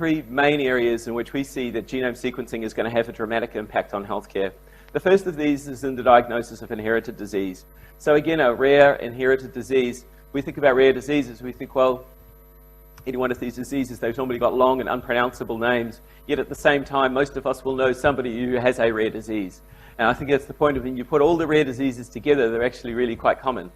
three main areas in which we see that genome sequencing is going to have a dramatic impact on healthcare. The first of these is in the diagnosis of inherited disease. So again, a rare inherited disease, we think about rare diseases, we think, well, any one of these diseases, they've normally got long and unpronounceable names, yet at the same time, most of us will know somebody who has a rare disease. And I think that's the point of when you put all the rare diseases together, they're actually really quite common.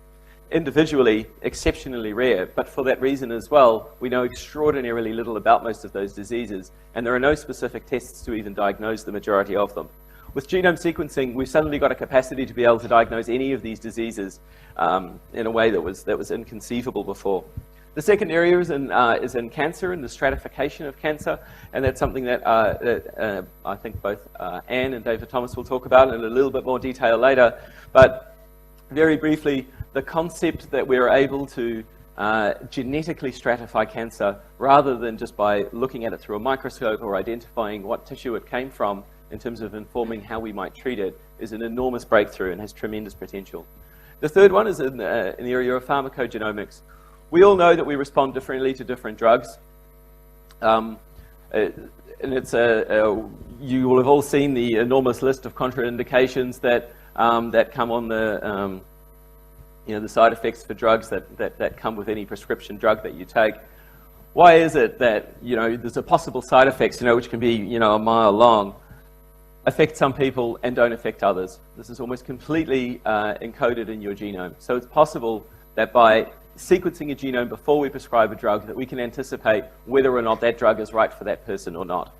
Individually, exceptionally rare, but for that reason as well, we know extraordinarily little about most of those diseases, and there are no specific tests to even diagnose the majority of them. With genome sequencing, we've suddenly got a capacity to be able to diagnose any of these diseases in a way that was inconceivable before. The second area is in cancer and the stratification of cancer, and that's something that I think both Anne and David Thomas will talk about in a little bit more detail later. But very briefly, the concept that we're able to genetically stratify cancer rather than just by looking at it through a microscope or identifying what tissue it came from in terms of informing how we might treat it is an enormous breakthrough and has tremendous potential. The third one is in the area of pharmacogenomics. We all know that we respond differently to different drugs. And it's you will have all seen the enormous list of contraindications that come on the the side effects for drugs that come with any prescription drug that you take. Why is it that there's a possible side effects which can be a mile long, affect some people and don't affect others? This is almost completely encoded in your genome. So it's possible that by sequencing a genome before we prescribe a drug that we can anticipate whether or not that drug is right for that person or not.